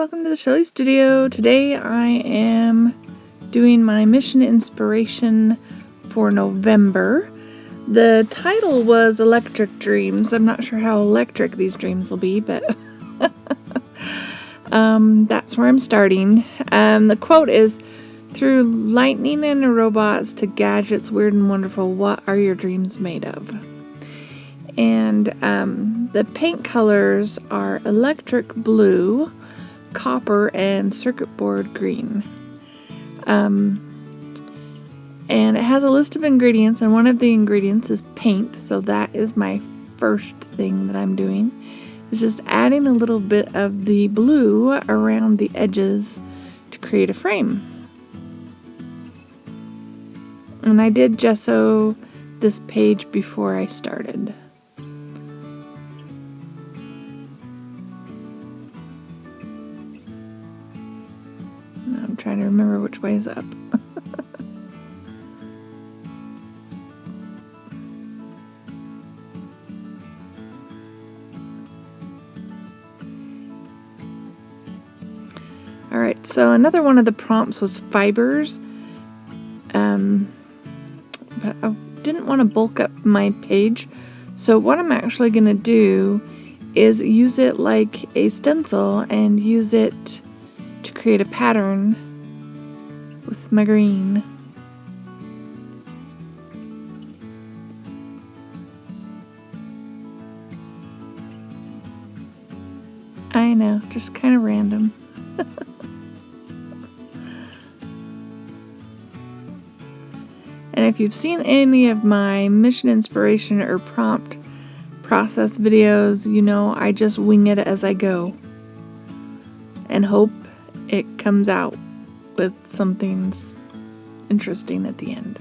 welcome to the Shelly Studio. Today I am doing my mission inspiration for November. The title was Electric Dreams. I'm not sure how electric these dreams will be, but that's where I'm starting. The quote is, "Through lightning and robots to gadgets weird and wonderful, what are your dreams made of?" And the paint colors are electric blue, copper, and circuit board green. And it has a list of ingredients, and one of the ingredients is paint, so that is my first thing that I'm doing. It's just adding a little bit of the blue around the edges to create a frame. And I did gesso this page before I started. I'm trying to remember which way is up. Alright, so another one of the prompts was fibers. But I didn't want to bulk up my page. So what I'm actually going to do is use it like a stencil and use it to create a pattern with my green. I know, just kind of random. And if you've seen any of my mission inspiration or prompt process videos, you know I just wing it as I go and hope it comes out with something interesting at the end.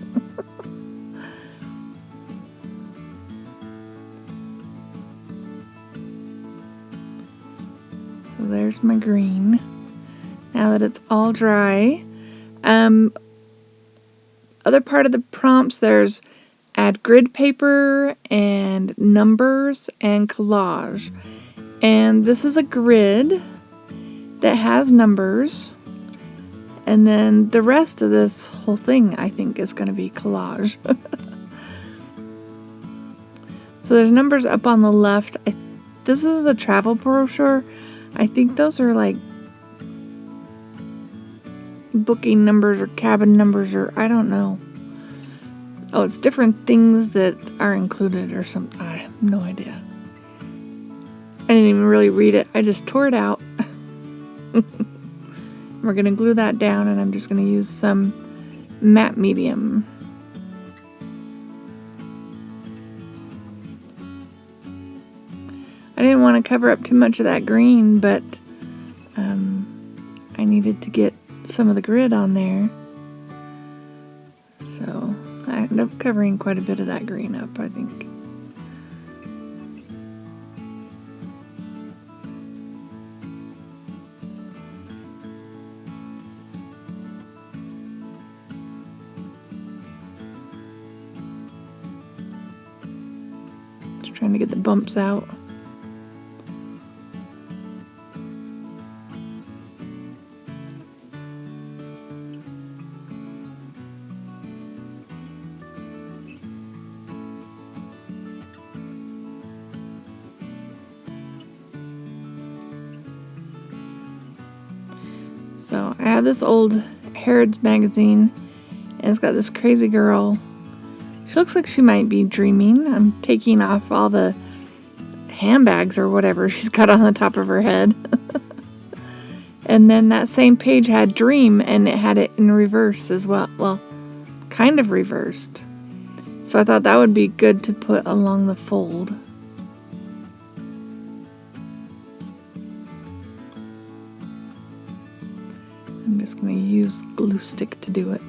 So there's my green. Now that it's all dry, other part of the prompts, there's add grid paper and numbers and collage. And this is a grid that has numbers. And then the rest of this whole thing, I think, is going to be collage. So there's numbers up on the left. This is a travel brochure. I think those are like booking numbers or cabin numbers, or I don't know. Oh, it's different things that are included or something. I have no idea. I didn't even really read it. I just tore it out. We're going to glue that down, and I'm just going to use some matte medium. I didn't want to cover up too much of that green, but I needed to get some of the grid on there. So I ended up covering quite a bit of that green up, I think. Just trying to get the bumps out. So I have this old Harrods magazine, and it's got this crazy girl. She looks like she might be dreaming. I'm taking off all the handbags or whatever she's got on the top of her head. And then that same page had dream, and it had it in reverse as well. Well, kind of reversed. So I thought that would be good to put along the fold. I'm just going to use glue stick to do it.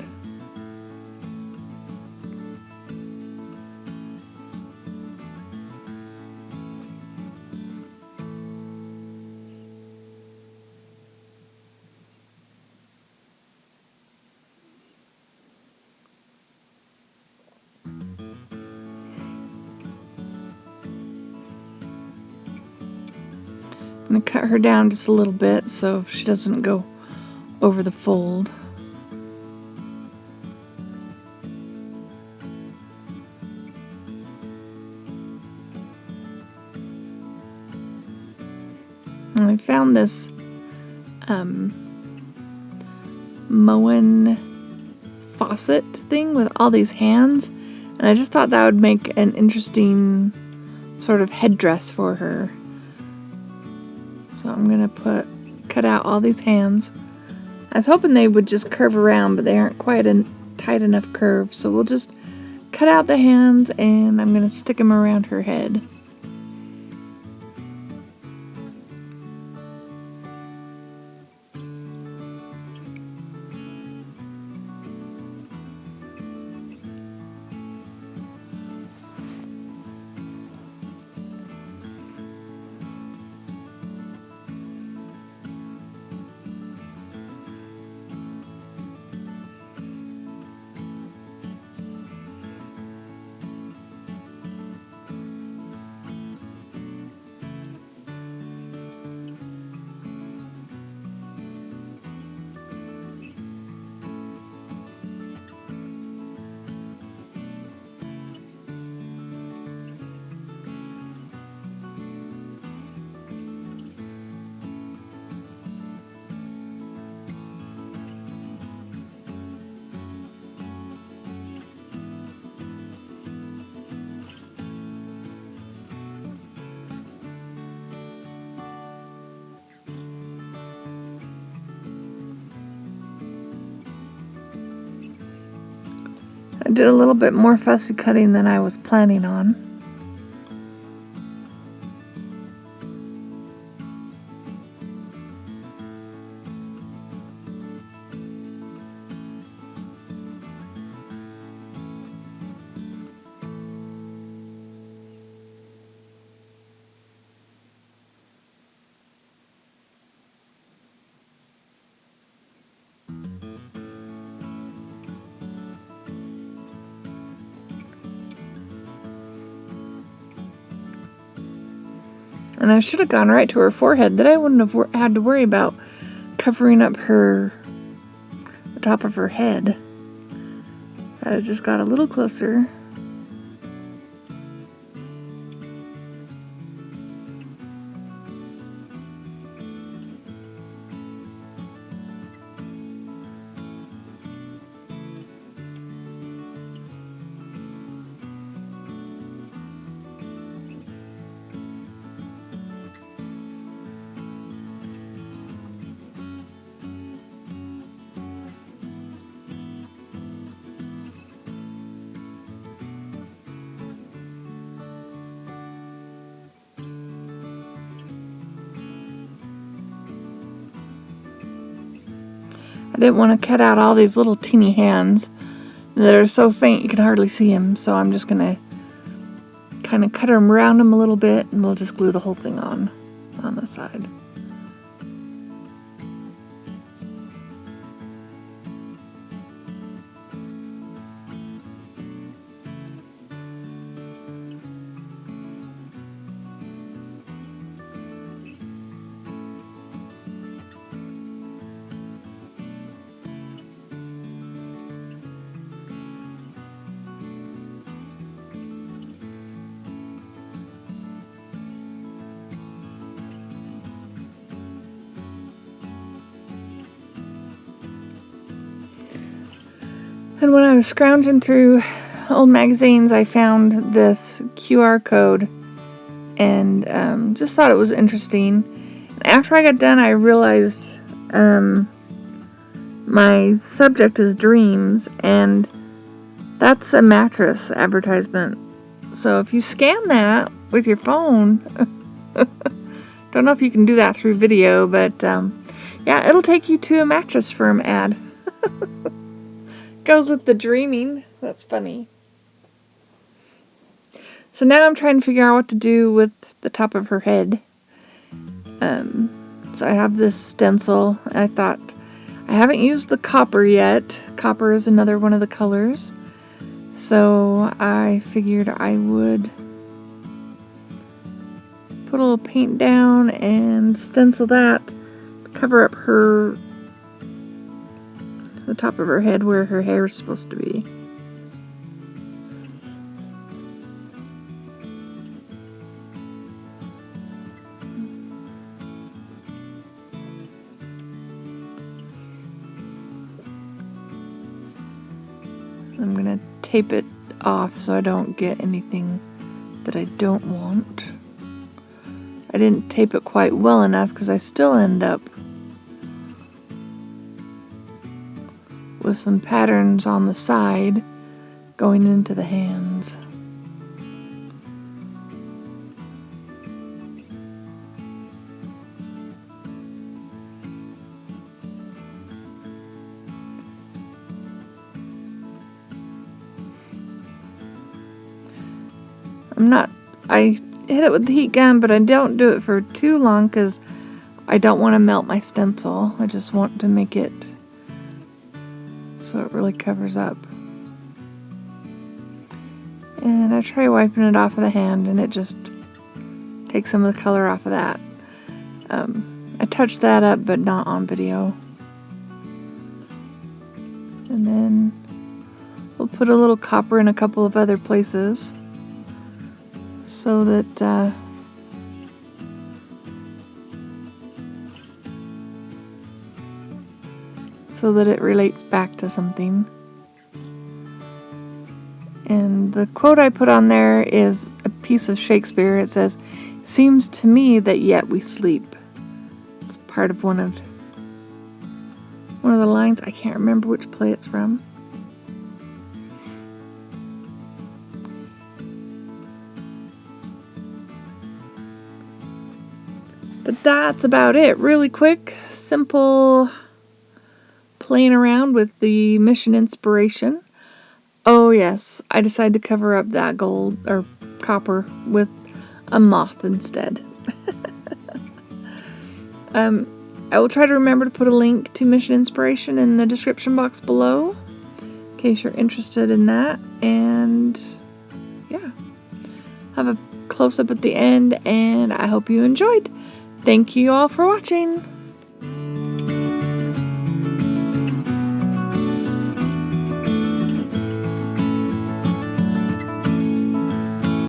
I'm going to cut her down just a little bit so she doesn't go over the fold. And I found this Moen faucet thing with all these hands, and I just thought that would make an interesting sort of headdress for her. So I'm gonna cut out all these hands. I was hoping they would just curve around, but they aren't quite a tight enough curve, so we'll just cut out the hands and I'm gonna stick them around her head. I did a little bit more fussy cutting than I was planning on. And I should have gone right to her forehead. Then I wouldn't have had to worry about covering up the top of her head. I just got a little closer. I didn't want to cut out all these little teeny hands that are so faint you can hardly see them, so I'm just going to kind of cut them around them a little bit and we'll just glue the whole thing on the side. And when I was scrounging through old magazines, I found this QR code and just thought it was interesting. And after I got done, I realized my subject is dreams, and that's a mattress advertisement. So if you scan that with your phone, don't know if you can do that through video, but yeah, it'll take you to a Mattress Firm ad. Goes with the dreaming. That's funny. So now I'm trying to figure out what to do with the top of her head. So I have this stencil. I thought, I haven't used the copper yet. Copper is another one of the colors. So I figured I would put a little paint down and stencil that, cover up the top of her head where her hair is supposed to be. I'm going to tape it off so I don't get anything that I don't want. I didn't tape it quite well enough because I still end up with some patterns on the side going into the hands. I hit it with the heat gun, but I don't do it for too long because I don't want to melt my stencil. I just want to make it so it really covers up. And I try wiping it off of the hand, and it just takes some of the color off of that. I touched that up, but not on video. And then we'll put a little copper in a couple of other places, so that it relates back to something. And the quote I put on there is a piece of Shakespeare. It says, "Seems to me that yet we sleep." It's part of one of the lines. I can't remember which play it's from. But that's about it. Really quick, simple, playing around with the Mission Inspiration. Oh yes, I decided to cover up that gold or copper with a moth instead. I will try to remember to put a link to Mission Inspiration in the description box below, in case you're interested in that. And yeah, have a close-up at the end, and I hope you enjoyed. Thank you all for watching.